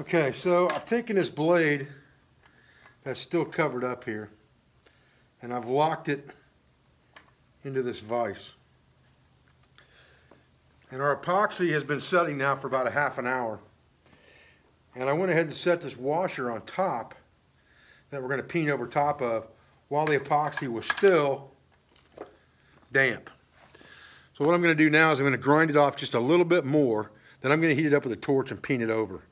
Okay, so I've taken this blade that's still covered up here and I've locked it into this vise. And our epoxy has been setting now for about a half an hour. And I went ahead and set this washer on top that we're going to peen over top of while the epoxy was still damp. So what I'm going to do now is I'm going to grind it off just a little bit more. Then I'm going to heat it up with a torch and peen it over.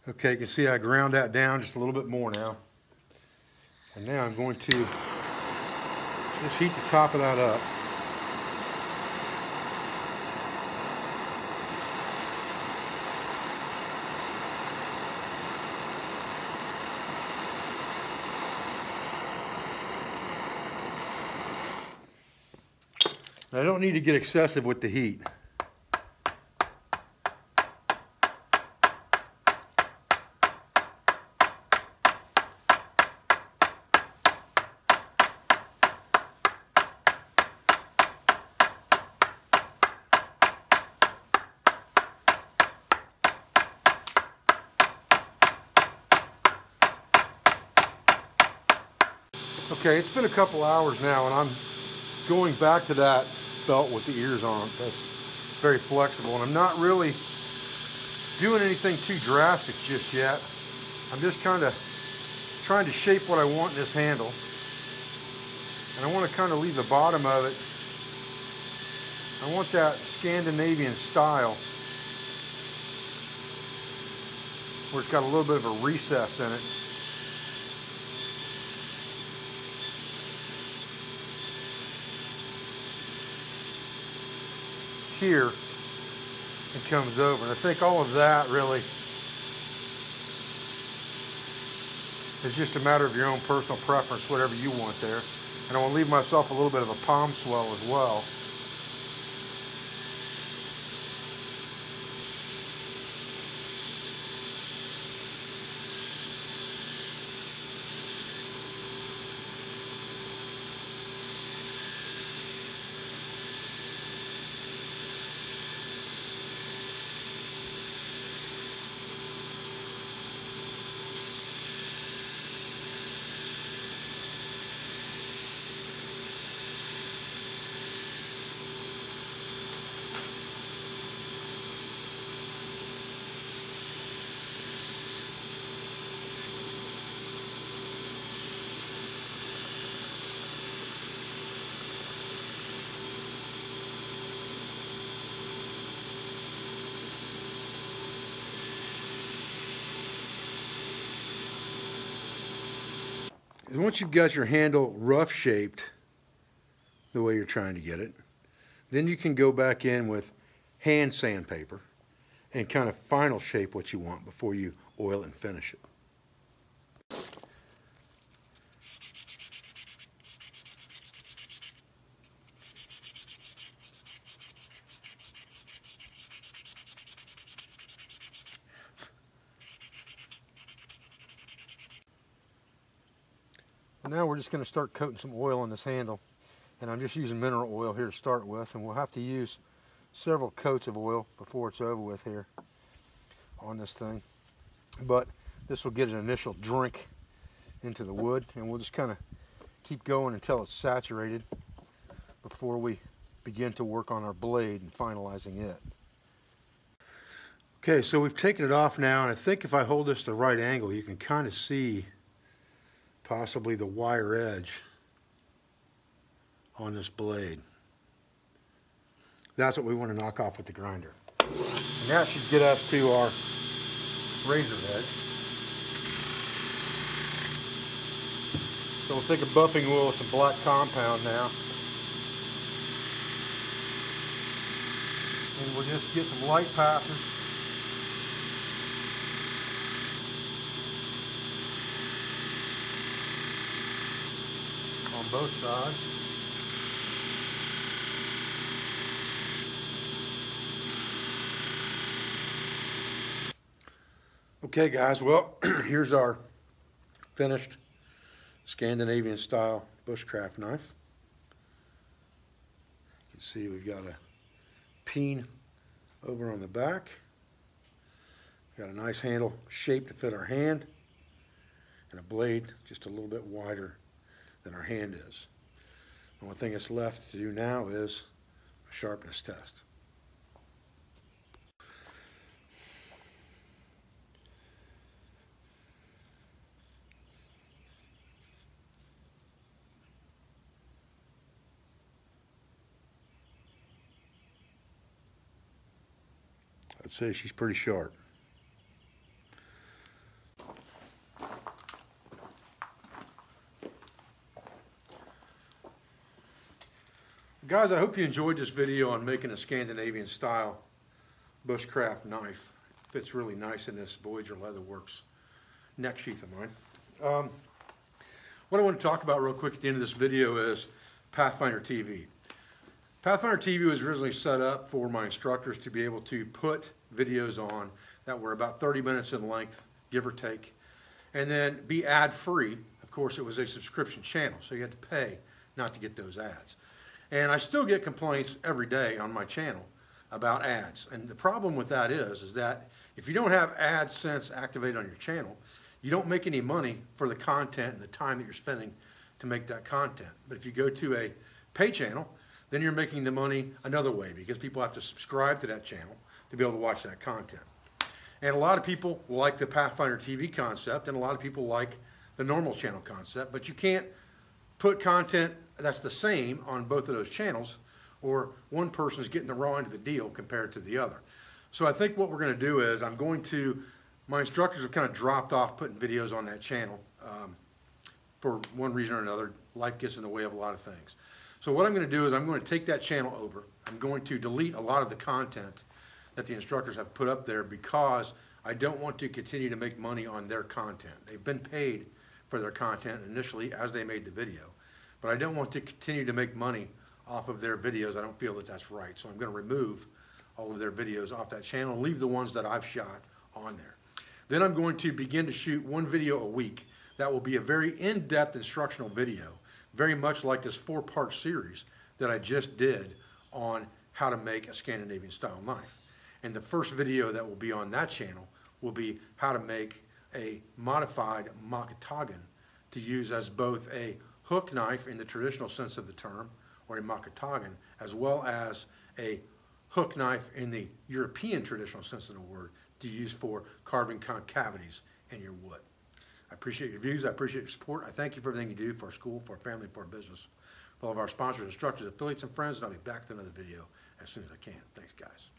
Okay, you can see I ground that down just a little bit more now. And now I'm going to just heat the top of that up. Now, I don't need to get excessive with the heat. Okay, it's been a couple hours now and I'm going back to that belt with the ears on it. That's very flexible and I'm not really doing anything too drastic just yet. I'm just kind of trying to shape what I want in this handle. And I want to kind of leave the bottom of it. I want that Scandinavian style where it's got a little bit of a recess in it. Here it comes over, and I think all of that really is just a matter of your own personal preference, whatever you want there. And I want to leave myself a little bit of a palm swell as well. Once you've got your handle rough shaped the way you're trying to get it, then you can go back in with hand sandpaper and kind of final shape what you want before you oil and finish it. Now we're just going to start coating some oil on this handle, and I'm just using mineral oil here to start with, and we'll have to use several coats of oil before it's over with here on this thing. But this will get an initial drink into the wood, and we'll just kind of keep going until it's saturated before we begin to work on our blade and finalizing it. Okay, so we've taken it off now, and I think if I hold this to the right angle, you can kind of see possibly the wire edge on this blade. That's what we want to knock off with the grinder. And that should get us to our razor edge. So we'll take a buffing wheel with some black compound now. And we'll just get some light passes. Both sides. Okay guys, well here's our finished Scandinavian style bushcraft knife. You can see we've got a peen over on the back. Got a nice handle shape to fit our hand, and a blade just a little bit wider than our hand is. The only thing that's left to do now is a sharpness test. I'd say she's pretty sharp. Guys, I hope you enjoyed this video on making a Scandinavian style bushcraft knife. It fits really nice in this Voyager Leatherworks neck sheath of mine. What I want to talk about real quick at the end of this video is Pathfinder TV. Pathfinder TV was originally set up for my instructors to be able to put videos on that were about 30 minutes in length, give or take, and then be ad-free. Of course, it was a subscription channel, so you had to pay not to get those ads. And I still get complaints every day on my channel about ads. And the problem with that is that if you don't have AdSense activated on your channel, you don't make any money for the content and the time that you're spending to make that content. But if you go to a pay channel, then you're making the money another way, because people have to subscribe to that channel to be able to watch that content. And a lot of people like the Pathfinder TV concept, and a lot of people like the normal channel concept, but you can't put content that's the same on both of those channels, or one person is getting the raw end of the deal compared to the other. So I think what we're going to do is my instructors have kind of dropped off putting videos on that channel for one reason or another. Life gets in the way of a lot of things. So what I'm going to do is I'm going to take that channel over. I'm going to delete a lot of the content that the instructors have put up there, because I don't want to continue to make money on their content. They've been paid for their content initially as they made the video, but I don't want to continue to make money off of their videos. I don't feel that that's right. So I'm going to remove all of their videos off that channel and leave the ones that I've shot on there. Then I'm going to begin to shoot one video a week. That will be a very in-depth instructional video, very much like this 4-part series that I just did on how to make a Scandinavian style knife. And the first video that will be on that channel will be how to make a modified makatagan to use as both a hook knife in the traditional sense of the term, or a makatagan, as well as a hook knife in the European traditional sense of the word, to use for carving concavities in your wood. I appreciate your views. I appreciate your support. I thank you for everything you do for our school, for our family, for our business, for all of our sponsors, instructors, affiliates, and friends. And I'll be back with another video as soon as I can. Thanks, guys.